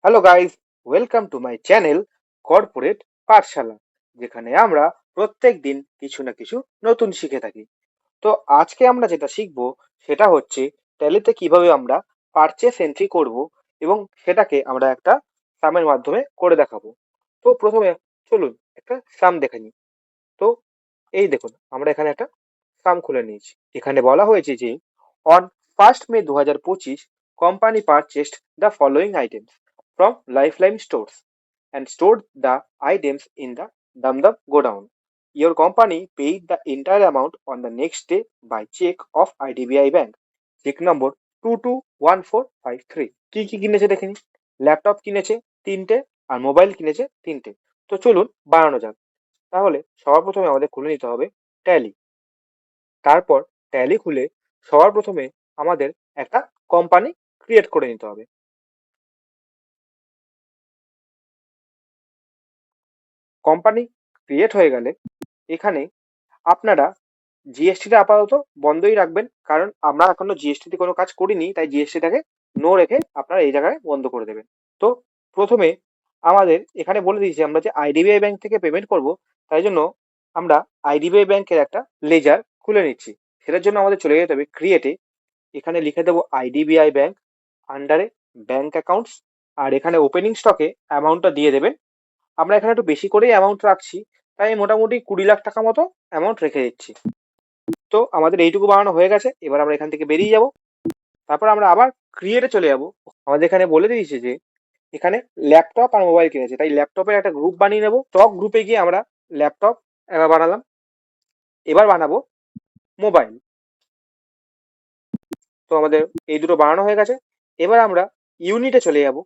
Hello guys, welcome to my channel corporate পাঠশালা, যেখানে আমরা প্রত্যেক দিন কিছু না কিছু নতুন শিখে থাকি। তো আজকে আমরা যেটা শিখবো সেটা হচ্ছে ট্যালিতে কিভাবে আমরা পারচেস এন্ট্রি করব এবং সেটাকে আমরা একটা সামের মাধ্যমে করে দেখাবো। তো প্রথমে চলুন একটা সাম দেখে নিই। তো এই দেখুন, আমরা এখানে একটা সাম খুলে নিয়েছি। এখানে বলা হয়েছে যে on 1st May 2025 company purchased the following items from Lifeline stores and stored the items in the Damdam godown. Your company paid the entire amount on the next day by check of IDBI Bank. Check নম্বর 221453। কি কি কিনেছে দেখে নিন। Laptop কিনেছে 3টে, আর mobile কিনেছে 3টে। তো চলুন বানানো যাক। তাহলে সবার প্রথমে আমাদের খুলে নিতে হবে ট্যালি। তারপর ট্যালি খুলে সবার প্রথমে আমাদের একটা কোম্পানি ক্রিয়েট করে নিতে হবে। কোম্পানি ক্রিয়েট হয়ে গেলে এখানে আপনারা জিএসটিটা আপাতত বন্ধই রাখবেন, কারণ আমরা এখনো জিএসটিতে কোনো কাজ করিনি, তাই জিএসটিটাকে নো রেখে আপনারা এই জায়গায় বন্ধ করে দেবেন। তো প্রথমে আমাদের এখানে বলে দিয়েছি আমরা যে আইডিবিআই ব্যাংক থেকে পেমেন্ট করব, তাই জন্য আমরা আইডিবিআই ব্যাংকের একটা লেজার খুলে নিচ্ছি। সেটার জন্য আমাদের চলে যেতে হবে ক্রিয়েটে। এখানে লিখে দেবো আইডিবিআই ব্যাংক, আন্ডারে ব্যাংক অ্যাকাউন্টস, আর এখানে ওপেনিং স্টকে অ্যামাউন্টটা দিয়ে দেবেন। আমরা এখানে একটু বেশি করেই অ্যামাউন্ট রাখছি, তাই মোটামুটি 20 লাখ টাকা মতো অ্যামাউন্ট রেখে দিচ্ছি। তো আমাদের এইটুকু বানানো হয়ে গেছে। এবার আমরা এখান থেকে বেরিয়ে যাব। তারপর আমরা আবার ক্রিয়েটে চলে যাব। আমাদের এখানে বলে দিয়েছে যে এখানে ল্যাপটপ আর মোবাইল কিনেছে, তাই ল্যাপটপের একটা গ্রুপ বানিয়ে নেবো। স্টক গ্রুপে গিয়ে আমরা ল্যাপটপ বানালাম। এবার বানাবো মোবাইল। তো আমাদের এই দুটো বানানো হয়ে গেছে। এবার আমরা ইউনিটে চলে যাব।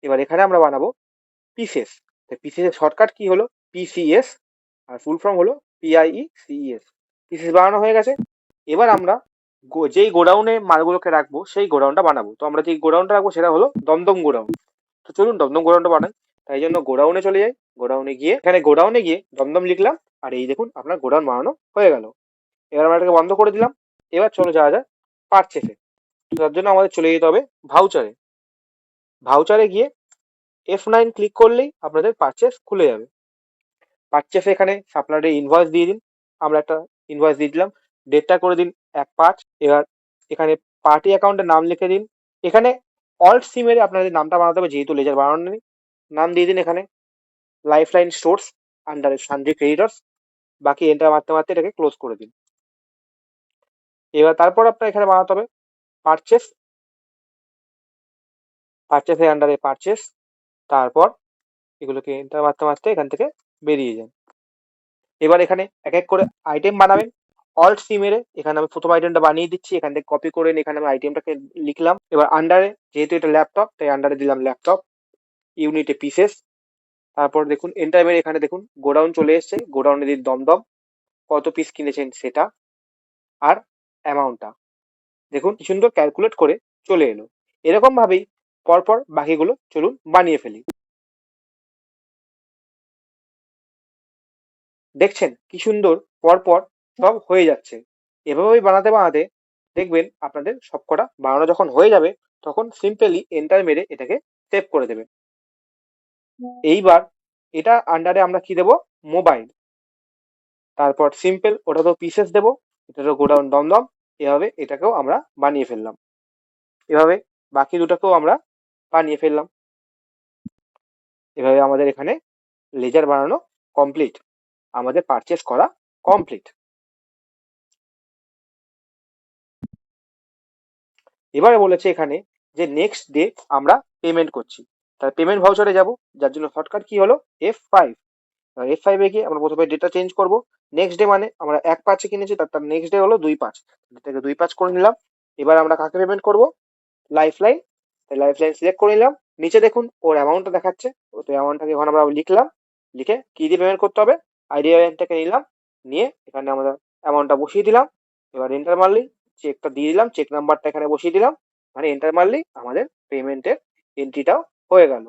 এবার এখানে আমরা বানাবো পিসেস। পিসেস এর শর্টকাট কি হলো পিসিএস, আর ফুল ফর্ম হলো পিআইইসিএস। পিসেস বানানো হয়ে গেছে। এবার আমরা যেই গোডাউনে মালগুলোকে রাখবো সেই গোডাউনটা বানাবো। তো আমরা যেই গোডাউনটা রাখবো সেটা হলো দমদম গোডাউন। তো চলুন দমদম গোডাউনটা বানাই। তাই জন্য গোডাউনে চলে যাই। গোডাউনে গিয়ে দমদম লিখলাম, আর এই দেখুন আপনার গোডাউন বানানো হয়ে গেল। এবার আমরা এটাকে বন্ধ করে দিলাম। এবার চলো যাওয়া যায় পারচেসে। তো তার জন্য আমাদের চলে যেতে হবে ভাউচারে। ভাউচারে গিয়ে F9 ক্লিক করলেই আপনাদের পারচেস খুলে যাবে। পারচেসে এখানে সাপ্লায়ারের ইনভয়েস দিয়ে দিন। আমরা একটা ইনভয়েস দিয়ে দিলাম। ডেটটা করে দিন 1/5। এবার এখানে পার্টি অ্যাকাউন্টের নাম লিখে দিন। এখানে অল্ট সি মেরে আপনাদের নামটা বানাতে হবে, যেহেতু লেজার বানানো নেই। নাম দিয়ে দিন এখানে লাইফলাইন স্টোর্স আন্ডার সানড্রি ক্রেডিটর্স। বাকি এন্টার মারতে মারতে এটাকে ক্লোজ করে দিন। এবার তারপর আপনার এখানে বানাতে হবে পারচেস। পারচেসের আন্ডারে পারচেস। তারপর এগুলোকে এন্টার মারতে মারতে এখান থেকে বেরিয়ে যান। এবার এখানে এক এক করে আইটেম বানাবেন। অল্ট সি মেরে এখানে আমি প্রথম আইটেমটা বানিয়ে দিচ্ছি। এখান থেকে কপি করে এখানে আমি আইটেমটাকে লিখলাম। এবার আন্ডারে, যেহেতু এটা ল্যাপটপ তাই আন্ডারে দিলাম ল্যাপটপ। ইউনিটে পিসেস। তারপর দেখুন এন্টার মেরে এখানে দেখুন গোডাউন চলে এসছে। গোডাউনে দিন দমদম, কত পিস কিনেছেন সেটা, আর অ্যামাউন্টটা দেখুন কি সুন্দর ক্যালকুলেট করে চলে এলো। এরকম ভাবেই পরপর বাকিগুলো চলুন বানিয়ে ফেলি। দেখছেন কি সুন্দর পরপর সব হয়ে যাচ্ছে। এভাবেই বানাতে বানাতে দেখবেন আপনাদের সবকটা বানানো যখন হয়ে যাবে, তখন সিম্পলি এন্টার মেরে এটাকে সেভ করে দেবেন। এইবার এটা আন্ডারে আমরা কি দেবো মোবাইল। তারপর সিম্পল ওটা তো পিসেস দেবো, এটা তো গোডাউন দমদম। এভাবে এটাকেও আমরা বানিয়ে ফেললাম। এভাবে বাকি দুটাকেও আমরা বানিয়ে ফেললাম। এভাবে আমাদের এখানে লেজার বানানো কমপ্লিট, আমাদের পারচেস করা কমপ্লিট। এবারে বলেছে এখানে যে নেক্সট ডে আমরা পেমেন্ট করছি, তার পেমেন্ট ভাউচারে যাব, যার জন্য শর্টকাট কি হলো F5। F5 গিয়ে আমরা প্রথমে ডেটা চেঞ্জ করব। নেক্সট ডে মানে আমরা 1/5 কিনেছি, তার নেক্সট ডে হলো 2/5, ডেটাকে 2/5 করে নিলাম। এবার আমরা কাকে পেমেন্ট করব লাইফলাইন। লাইফলাইন সিলেক্ট করে নিলাম। নিচে দেখুন ওর অ্যামাউন্টটা দেখাচ্ছে। তো অ্যামাউন্টটাকে এখন আমরা লিখলাম। লিখে কি দিয়ে পেমেন্ট করতে হবে আইডিয়া ব্যাংকটাকে নিলাম, নিয়ে এখানে আমরা অ্যামাউন্টটা বসিয়ে দিলাম। এবার এন্টার মারলেই চেকটা দিয়ে দিলাম, চেক নাম্বারটা এখানে বসিয়ে দিলাম। মানে এন্টার মারলেই আমাদের পেমেন্টের এন্ট্রিটাও হয়ে গেল।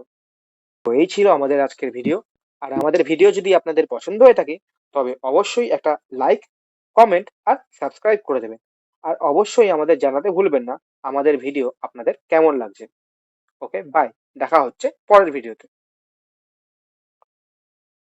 তো এই ছিল আমাদের আজকের ভিডিও। আর আমাদের ভিডিও যদি আপনাদের পছন্দ হয়ে থাকে, তবে অবশ্যই একটা লাইক, কমেন্ট আর সাবস্ক্রাইব করে দেবেন। আর অবশ্যই আমাদের জানাতে ভুলবেন না আমাদের ভিডিও আপনাদের কেমন লাগছে। ওকে, বাই। দেখা হচ্ছে পরের ভিডিওতে।